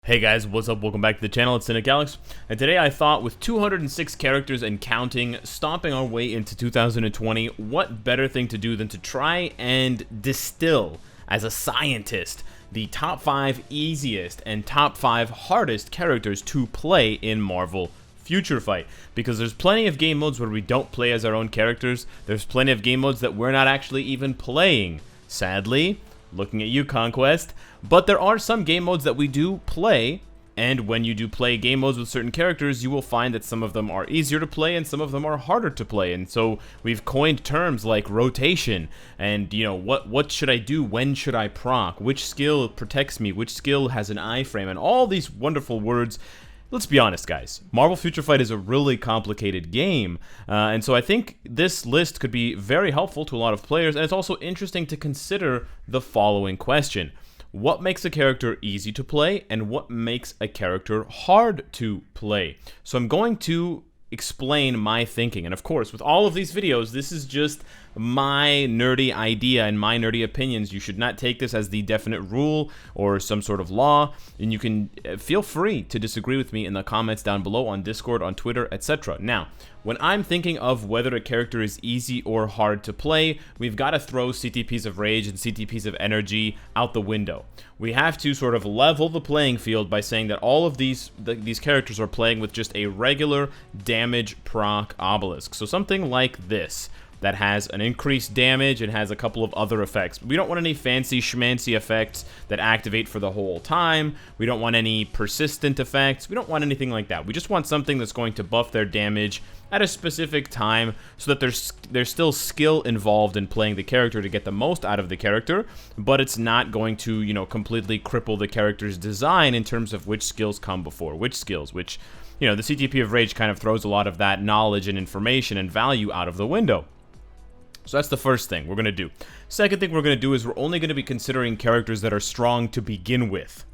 Hey guys, what's up? Welcome back to the channel. It's Cynicalex, and today I thought with 206 characters and counting, stomping our way into 2020, what better thing to do than to try and distill, as a scientist, the top 5 easiest and top 5 hardest characters to play in Marvel Future Fight. Because there's plenty of game modes where we don't play as our own characters. There's plenty of game modes that we're not actually even playing. Sadly, looking at you, Conquest. But there are some game modes that we do play, and when you do play game modes with certain characters, you will find that some of them are easier to play and some of them are harder to play. And so we've coined terms like rotation and, you know, what should I do? When should I proc? Which skill protects me? Which skill has an iframe? And all these wonderful words. Let's be honest, guys. Marvel Future Fight is a really complicated game, and so I think this list could be very helpful to a lot of players, and it's also interesting to consider the following question. What makes a character easy to play, and what makes a character hard to play? So I'm going to explain my thinking, and of course, with all of these videos, this is just my nerdy idea and my nerdy opinions. You should not take this as the definite rule or some sort of law, and you can feel free to disagree with me in the comments down below on Discord, on Twitter, etc. Now, when I'm thinking of whether a character is easy or hard to play, we've got to throw CTPs of Rage and CTPs of Energy out the window. We have to sort of level the playing field by saying that all of these characters are playing with just a regular damage proc obelisk. So something like this, that has an increased damage and has a couple of other effects. We don't want any fancy schmancy effects that activate for the whole time. We don't want any persistent effects. We don't want anything like that. We just want something that's going to buff their damage at a specific time so that there's still skill involved in playing the character to get the most out of the character, but it's not going to, you know, completely cripple the character's design in terms of which skills come before which skills, which, you know, the CTP of Rage kind of throws a lot of that knowledge and information and value out of the window. So that's the first thing we're going to do. Second thing we're going to do is we're only going to be considering characters that are strong to begin with.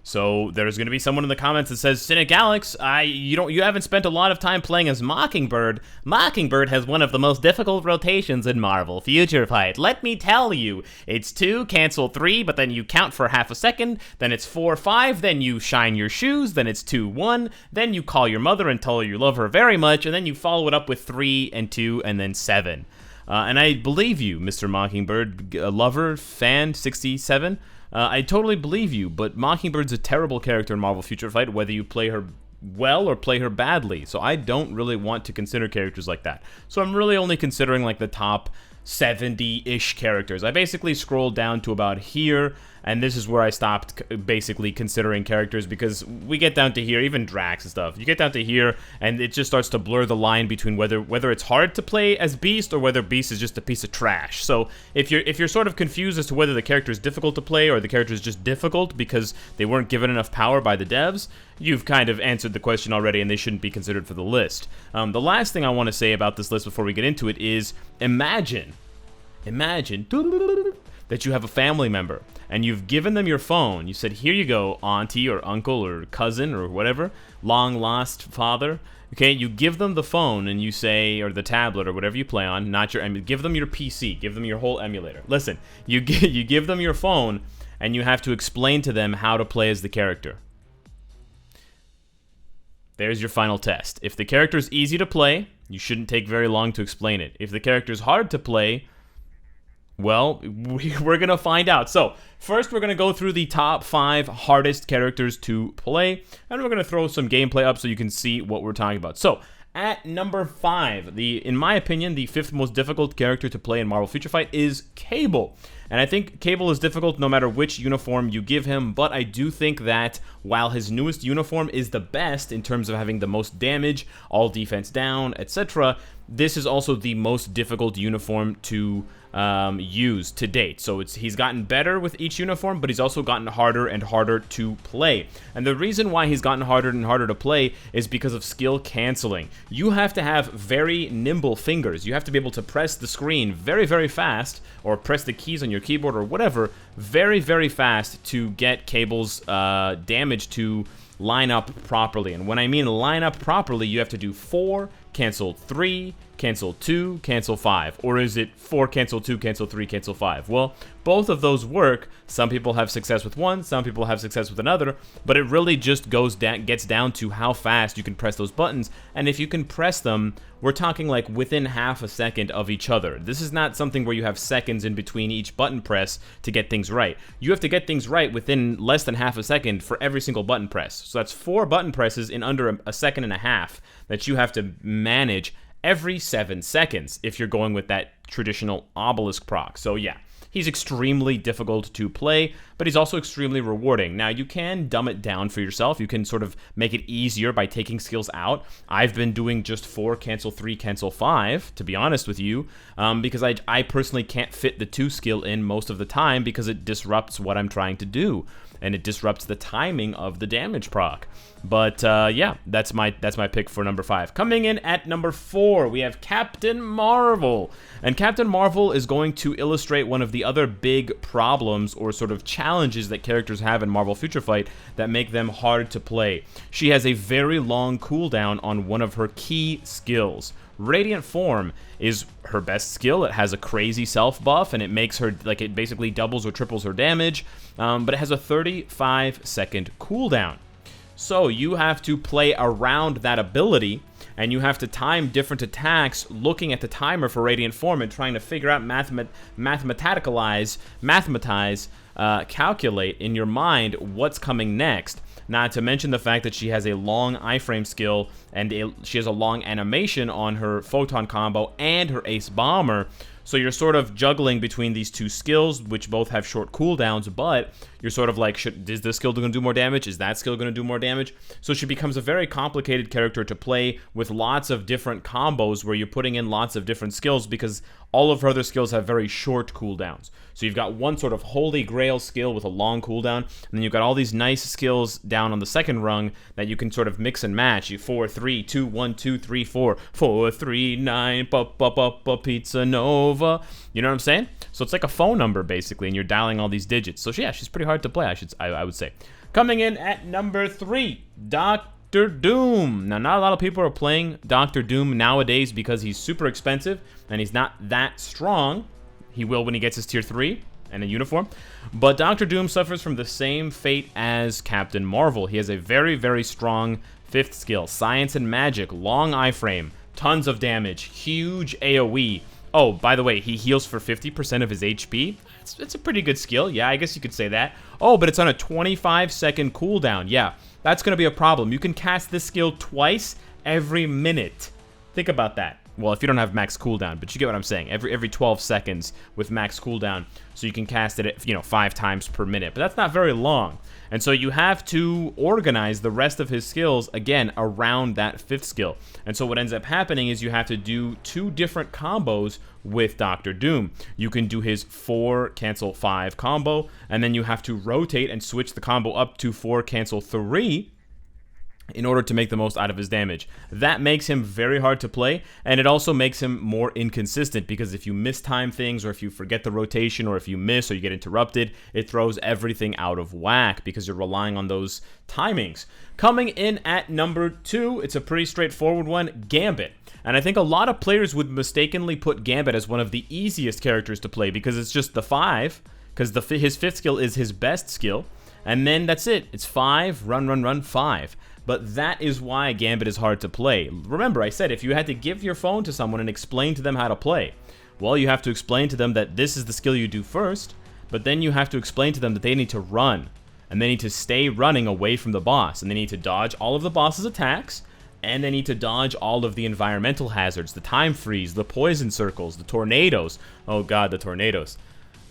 So there's going to be someone in the comments that says, Cynicalex, you haven't spent a lot of time playing as Mockingbird. Mockingbird has one of the most difficult rotations in Marvel Future Fight. Let me tell you, it's 2, cancel 3, but then you count for half a second, then it's 4, 5, then you shine your shoes, then it's 2, 1, then you call your mother and tell her you love her very much, and then you follow it up with 3 and 2 and then 7. And I believe you, Mr. Mockingbird, lover, fan, 67. I totally believe you, but Mockingbird's a terrible character in Marvel Future Fight, whether you play her well or play her badly. So I don't really want to consider characters like that. So I'm really only considering like the top 70-ish characters. I basically scrolled down to about here, and this is where I stopped basically considering characters, because we get down to here, even Drax and stuff, you get down to here and it just starts to blur the line between whether it's hard to play as Beast or whether Beast is just a piece of trash. So if you're sort of confused as to whether the character is difficult to play or the character is just difficult because they weren't given enough power by the devs, you've kind of answered the question already, and they shouldn't be considered for the list. The last thing I want to say about this list before we get into it is imagine that you have a family member and you've given them your phone. You said, here you go, auntie or uncle or cousin or whatever, long lost father. Okay, you give them the phone and you say, or the tablet or whatever you play on, not your, give them your PC, give them your whole emulator. Listen, you give them your phone and you have to explain to them how to play as the character. There's your final test. If the character is easy to play, you shouldn't take very long to explain it. If the character is hard to play, well, we're going to find out. So, first we're going to go through the top 5 hardest characters to play, and we're going to throw some gameplay up so you can see what we're talking about. So, at number 5, in my opinion, the 5th most difficult character to play in Marvel Future Fight is Cable. And I think Cable is difficult no matter which uniform you give him, but I do think that while his newest uniform is the best in terms of having the most damage, all defense down, etc., this is also the most difficult uniform to use to date. So he's gotten better with each uniform, but he's also gotten harder and harder to play. And the reason why he's gotten harder and harder to play is because of skill canceling. You have to have very nimble fingers. You have to be able to press the screen very, very fast, or press the keys on your keyboard or whatever, very, very fast to get Cable's damage to line up properly. And when I mean line up properly, you have to do 4, cancel 3, cancel 2, cancel 5? Or is it 4, cancel 2, cancel 3, cancel 5? Well, both of those work. Some people have success with one, some people have success with another, but it really just gets down to how fast you can press those buttons. And if you can press them, we're talking like within half a second of each other. This is not something where you have seconds in between each button press to get things right. You have to get things right within less than half a second for every single button press. So that's 4 button presses in under a second and a half that you have to manage every 7 seconds if you're going with that traditional obelisk proc. So yeah, he's extremely difficult to play, but he's also extremely rewarding. Now, you can dumb it down for yourself. You can sort of make it easier by taking skills out. I've been doing just 4, cancel 3, cancel 5, to be honest with you, because I personally can't fit the 2 skill in most of the time because it disrupts what I'm trying to do, and it disrupts the timing of the damage proc. But yeah, that's my pick for number 5. Coming in at number 4, we have Captain Marvel. And Captain Marvel is going to illustrate one of the other big problems or sort of challenges that characters have in Marvel Future Fight that make them hard to play. She has a very long cooldown on one of her key skills. Radiant Form is her best skill. It has a crazy self buff, and it makes her, like, it basically doubles or triples her damage, but it has a 35-second cooldown. So you have to play around that ability, and you have to time different attacks looking at the timer for Radiant Form and trying to figure out, calculate in your mind what's coming next. Not to mention the fact that she has a long iframe skill, and she has a long animation on her Photon combo and her Ace Bomber. So you're sort of juggling between these 2 skills, which both have short cooldowns, but you're sort of like, is this skill going to do more damage? Is that skill going to do more damage? So she becomes a very complicated character to play with lots of different combos where you're putting in lots of different skills because all of her other skills have very short cooldowns. So you've got one sort of holy grail skill with a long cooldown, and then you've got all these nice skills down on the second rung that you can sort of mix and match. You 4, 3, 2, 1, 2, 3, 4, 4, 3, 9, pizza nova. You know what I'm saying? So it's like a phone number basically, and you're dialing all these digits. So yeah, she's pretty hard to play. I would say. Coming in at number 3, Dr. Doom. Now, not a lot of people are playing Dr. Doom nowadays because he's super expensive and he's not that strong. He will when he gets his tier 3 and a uniform. But Dr. Doom suffers from the same fate as Captain Marvel. He has a very, very strong 5th skill. Science and Magic, long iframe, tons of damage, huge AoE. Oh, by the way, he heals for 50% of his HP. It's a pretty good skill. Yeah, I guess you could say that. Oh, but it's on a 25-second cooldown. Yeah, that's going to be a problem. You can cast this skill twice every minute. Think about that. Well, if you don't have max cooldown, but you get what I'm saying. Every 12 seconds with max cooldown, so you can cast it at, 5 times per minute. But that's not very long. And so you have to organize the rest of his skills, again, around that 5th skill. And so what ends up happening is you have to do 2 different combos with Dr. Doom. You can do his 4 cancel 5 combo, and then you have to rotate and switch the combo up to 4 cancel 3 in order to make the most out of his damage. That makes him very hard to play, and it also makes him more inconsistent, because if you mistime things, or if you forget the rotation, or if you miss, or you get interrupted, it throws everything out of whack, because you're relying on those timings. Coming in at number 2, it's a pretty straightforward one, Gambit. And I think a lot of players would mistakenly put Gambit as one of the easiest characters to play, because it's just the 5, because his 5th skill is his best skill, and then that's it. It's 5, run, 5. But that is why Gambit is hard to play. Remember, I said if you had to give your phone to someone and explain to them how to play, well, you have to explain to them that this is the skill you do first, but then you have to explain to them that they need to run, and they need to stay running away from the boss, and they need to dodge all of the boss's attacks, and they need to dodge all of the environmental hazards, the time freeze, the poison circles, the tornadoes. Oh god, the tornadoes.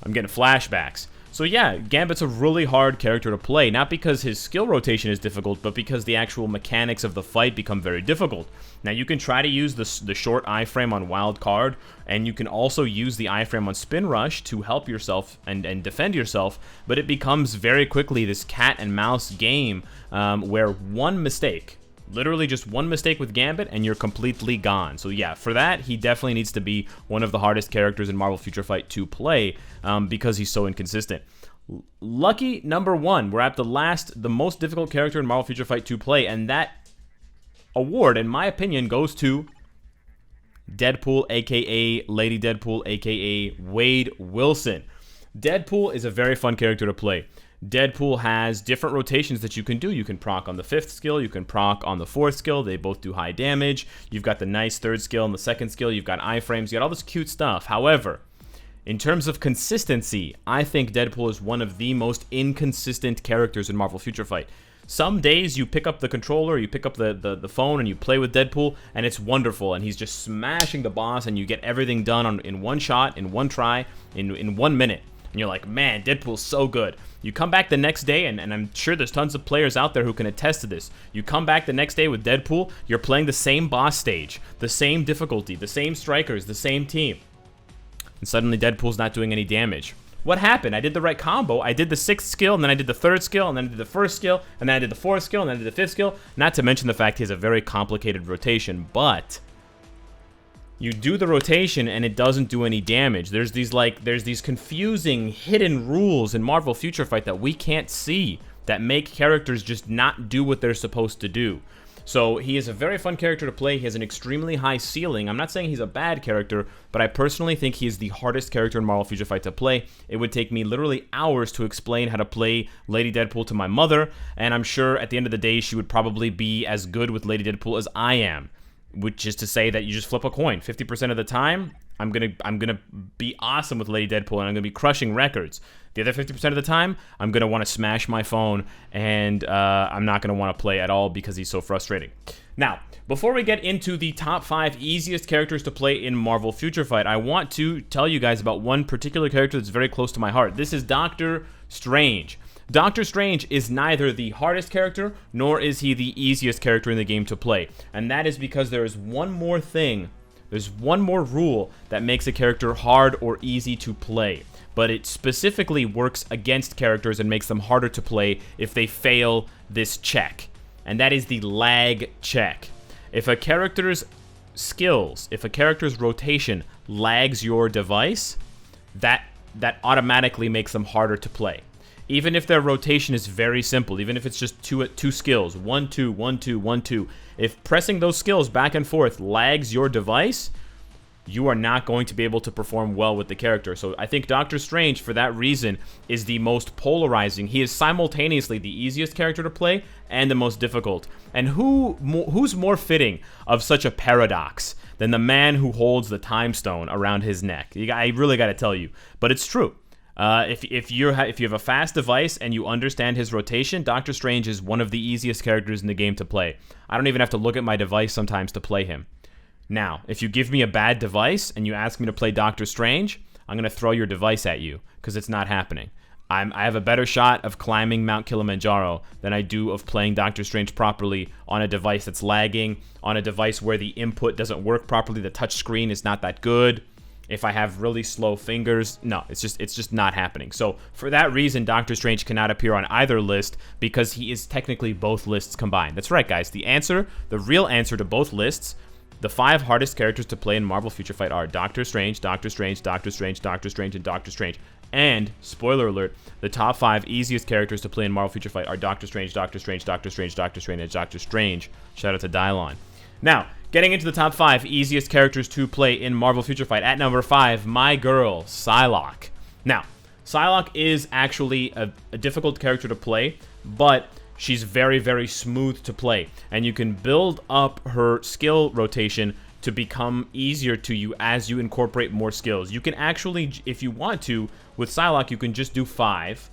I'm getting flashbacks. So yeah, Gambit's a really hard character to play, not because his skill rotation is difficult, but because the actual mechanics of the fight become very difficult. Now, you can try to use the short iframe on Wild Card, and you can also use the iframe on Spin Rush to help yourself and defend yourself, but it becomes very quickly this cat and mouse game where one mistake, literally just one mistake with Gambit, and you're completely gone. So yeah, for that, he definitely needs to be one of the hardest characters in Marvel Future Fight to play because he's so inconsistent. Lucky number 1. We're at the most difficult character in Marvel Future Fight to play, and that award, in my opinion, goes to Deadpool, aka Lady Deadpool, aka Wade Wilson. Deadpool is a very fun character to play. Deadpool has different rotations that you can do. You can proc on the 5th skill, you can proc on the 4th skill. They both do high damage. You've got the nice 3rd skill and the 2nd skill. You've got iframes. You got all this cute stuff. However, in terms of consistency, I think Deadpool is one of the most inconsistent characters in Marvel Future Fight. Some days you pick up the controller, you pick up the phone, and you play with Deadpool, and it's wonderful, and he's just smashing the boss, and you get everything done in one shot, in one try, in 1 minute. And you're like, man, Deadpool's so good. You come back the next day, and I'm sure there's tons of players out there who can attest to this. You come back the next day with Deadpool, you're playing the same boss stage, the same difficulty, the same strikers, the same team. And suddenly Deadpool's not doing any damage. What happened? I did the right combo. I did the 6th skill, and then I did the 3rd skill, and then I did the 1st skill, and then I did the 4th skill, and then I did the 5th skill. Not to mention the fact he has a very complicated rotation, but you do the rotation and it doesn't do any damage. There's these confusing hidden rules in Marvel Future Fight that we can't see that make characters just not do what they're supposed to do. So he is a very fun character to play. He has an extremely high ceiling. I'm not saying he's a bad character, but I personally think he is the hardest character in Marvel Future Fight to play. It would take me literally hours to explain how to play Lady Deadpool to my mother, and I'm sure at the end of the day she would probably be as good with Lady Deadpool as I am. Which is to say that you just flip a coin. 50% of the time, I'm gonna be awesome with Lady Deadpool, and I'm gonna be crushing records. The other 50% of the time, I'm gonna want to smash my phone, and I'm not gonna want to play at all because he's so frustrating. Now, before we get into the top 5 easiest characters to play in Marvel Future Fight, I want to tell you guys about one particular character that's very close to my heart. This is Doctor Strange. Doctor Strange is neither the hardest character, nor is he the easiest character in the game to play. And that is because there is one more thing, there's one more rule that makes a character hard or easy to play. But it specifically works against characters and makes them harder to play if they fail this check. And that is the lag check. If a character's skills, if a character's rotation lags your device, that automatically makes them harder to play. Even if their rotation is very simple, even if it's just two skills, 1, 2, 1, 2, 1, 2, if pressing those skills back and forth lags your device, you are not going to be able to perform well with the character. So I think Doctor Strange, for that reason, is the most polarizing. He is simultaneously the easiest character to play and the most difficult. And who's more fitting of such a paradox than the man who holds the time stone around his neck? I really got to tell you, but it's true. If you have a fast device and you understand his rotation, Doctor Strange is one of the easiest characters in the game to play. I don't even have to look at my device sometimes to play him. Now, if you give me a bad device and you ask me to play Doctor Strange, I'm going to throw your device at you because it's not happening. I have a better shot of climbing Mount Kilimanjaro than I do of playing Doctor Strange properly on a device that's lagging, on a device where the input doesn't work properly, the touch screen is not that good. If I have really slow fingers, no, it's just not happening. So for that reason, Doctor Strange cannot appear on either list because he is technically both lists combined. That's right, guys. The real answer to both lists, the 5 hardest characters to play in Marvel Future Fight are Doctor Strange, Doctor Strange, Doctor Strange, Doctor Strange, and Doctor Strange. And, spoiler alert, the top 5 easiest characters to play in Marvel Future Fight are Doctor Strange, Doctor Strange, Doctor Strange, Doctor Strange, and Doctor Strange. Shout out to Dylon. Now, getting into the top 5 easiest characters to play in Marvel Future Fight. At number 5, my girl, Psylocke. Now, Psylocke is actually a difficult character to play, but she's very, very smooth to play. And you can build up her skill rotation to become easier to you as you incorporate more skills. You can actually, if you want to, with Psylocke, you can just do 5,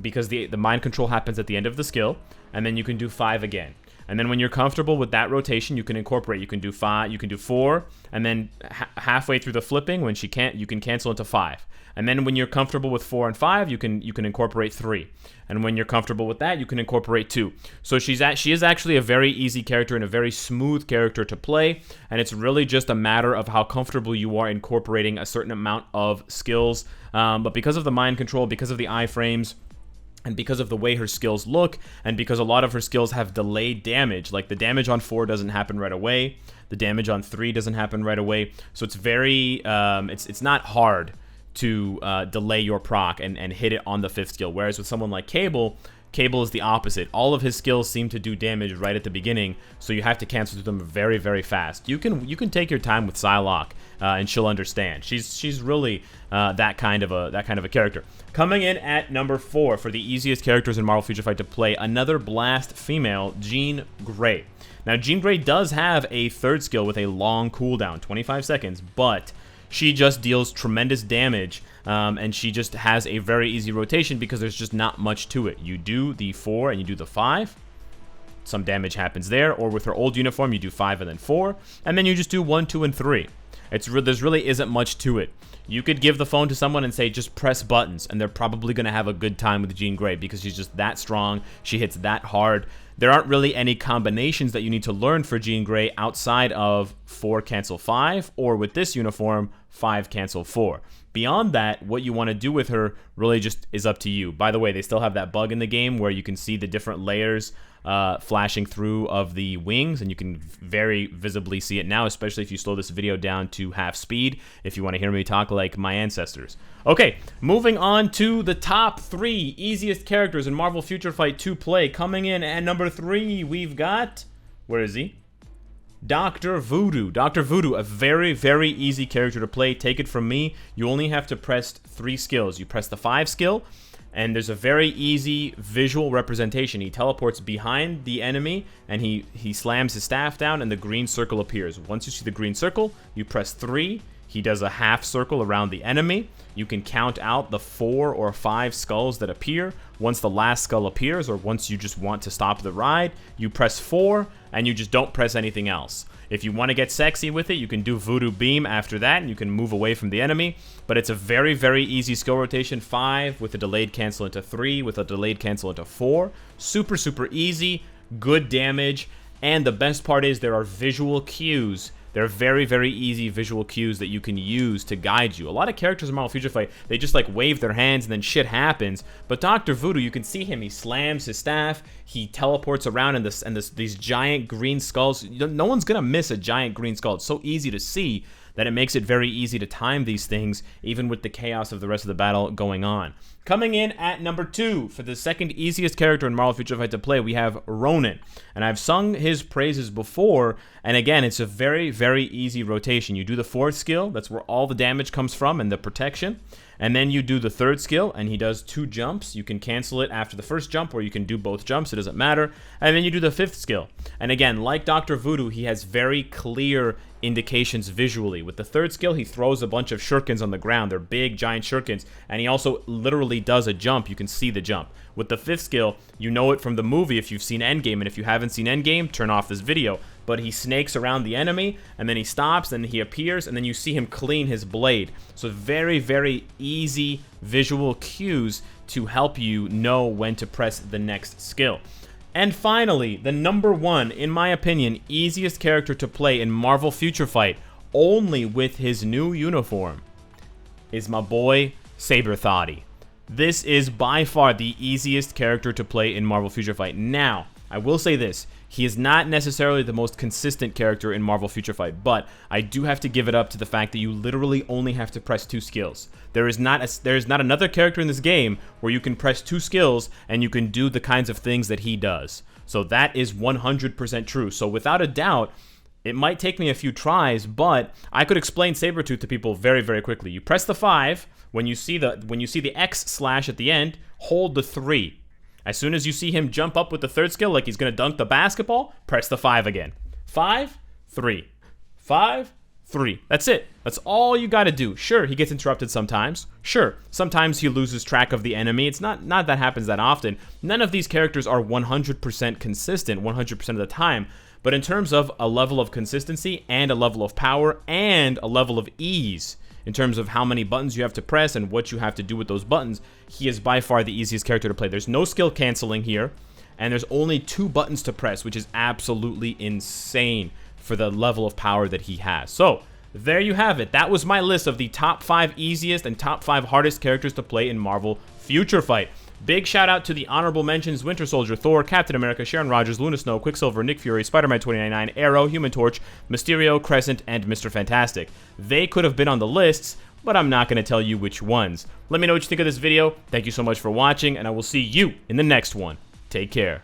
because the mind control happens at the end of the skill, and then you can do 5 again. And then when you're comfortable with that rotation, you can incorporate. You can do 5, you can do 4, and then halfway through the flipping, when she can't, you can cancel into 5. And then when you're comfortable with 4 and 5, you can incorporate 3. And when you're comfortable with that, you can incorporate 2. So she is actually a very easy character and a very smooth character to play. And it's really just a matter of how comfortable you are incorporating a certain amount of skills. But because of the mind control, because of the iframes, and because of the way her skills look, and because a lot of her skills have delayed damage, like the damage on 4 doesn't happen right away, the damage on 3 doesn't happen right away, so it's very, it's not hard to delay your proc and hit it on the 5th skill, whereas with someone like Cable, Cable is the opposite. All of his skills seem to do damage right at the beginning, so you have to cancel them very, very fast. You can take your time with Psylocke, and she'll understand. She's really that kind of a character. Coming in at number 4 for the easiest characters in Marvel Future Fight to play, another blast female, Jean Grey. Now, Jean Grey does have a third skill with a long cooldown, 25 seconds, but she just deals tremendous damage, and she just has a very easy rotation because there's just not much to it. You do the 4 and you do the 5. Some damage happens there, or with her old uniform, you do 5 and then 4, and then you just do 1, 2, and 3. There's really isn't much to it. You could give the phone to someone and say, just press buttons, and they're probably going to have a good time with Jean Grey because she's just that strong. She hits that hard. There aren't really any combinations that you need to learn for Jean Grey outside of 4 cancel 5, or with this uniform, 5 cancel 4. Beyond that, what you want to do with her really just is up to you. By the way, they still have that bug in the game where you can see the different layers flashing through of the wings, and you can very visibly see it now, especially if you slow this video down to half speed, if you want to hear me talk like my ancestors. Okay, moving on to the top 3 easiest characters in Marvel Future Fight to play. Coming in at number 3, we've got... where is he? Dr. Voodoo. Dr. Voodoo, a very, very easy character to play. Take it from me. You only have to press 3 skills. You press the 5 skill, and there's a very easy visual representation. He teleports behind the enemy, and he slams his staff down, and the green circle appears. Once you see the green circle, you press 3. He does a half circle around the enemy. You can count out the 4 or 5 skulls that appear. Once the last skull appears, or once you just want to stop the ride, you press 4, and you just don't press anything else. If you want to get sexy with it, you can do Voodoo Beam after that, and you can move away from the enemy. But it's a very, very easy skill rotation. 5 with a delayed cancel into 3, with a delayed cancel into 4. Super, super easy, good damage, and the best part is there are visual cues. They're very, very easy visual cues that you can use to guide you. A lot of characters in Marvel Future Fight, they just like wave their hands and then shit happens. But Dr. Voodoo, you can see him. He slams his staff. He teleports around in these giant green skulls. No one's going to miss a giant green skull. It's so easy to see that it makes it very easy to time these things, even with the chaos of the rest of the battle going on. Coming in at number 2, for the second easiest character in Marvel Future Fight to play, we have Ronin. And I've sung his praises before, and again, it's a very, very easy rotation. You do the 4th skill, that's where all the damage comes from, and the protection. And then you do the 3rd skill, and he does 2 jumps. You can cancel it after the first jump, or you can do both jumps, it doesn't matter. And then you do the 5th skill. And again, like Dr. Voodoo, he has very clear indications visually. With the 3rd skill, he throws a bunch of shurikens on the ground. They're big, giant shurikens, and he also literally does a jump. You can see the jump. With the 5th skill, you know it from the movie if you've seen Endgame, and if you haven't seen Endgame, turn off this video. But he snakes around the enemy, and then he stops, and he appears, and then you see him clean his blade. So very, very easy visual cues to help you know when to press the next skill. And finally, the number 1, in my opinion, easiest character to play in Marvel Future Fight, only with his new uniform, is my boy Sabretooth. This is by far the easiest character to play in Marvel Future Fight. Now, I will say this. He is not necessarily the most consistent character in Marvel Future Fight, but I do have to give it up to the fact that you literally only have to press 2 skills. There is not another character in this game where you can press 2 skills and you can do the kinds of things that he does. So that is 100% true. So without a doubt, it might take me a few tries, but I could explain Sabretooth to people very, very quickly. You press the 5, when you see the X slash at the end, hold the 3. As soon as you see him jump up with the 3rd skill, like he's going to dunk the basketball, press the 5 again. 5, 3. 5, 3. That's it. That's all you got to do. Sure, he gets interrupted sometimes. Sure, sometimes he loses track of the enemy. It's not that happens that often. None of these characters are 100% consistent 100% of the time. But in terms of a level of consistency and a level of power and a level of ease, in terms of how many buttons you have to press and what you have to do with those buttons, he is by far the easiest character to play. There's no skill canceling here, and there's only 2 buttons to press, which is absolutely insane for the level of power that he has. So, there you have it. That was my list of the top 5 easiest and top 5 hardest characters to play in Marvel Future Fight. Big shout out to the honorable mentions: Winter Soldier, Thor, Captain America, Sharon Rogers, Luna Snow, Quicksilver, Nick Fury, Spider-Man 2099, Arrow, Human Torch, Mysterio, Crescent, and Mr. Fantastic. They could have been on the lists, but I'm not going to tell you which ones. Let me know what you think of this video. Thank you so much for watching, and I will see you in the next one. Take care.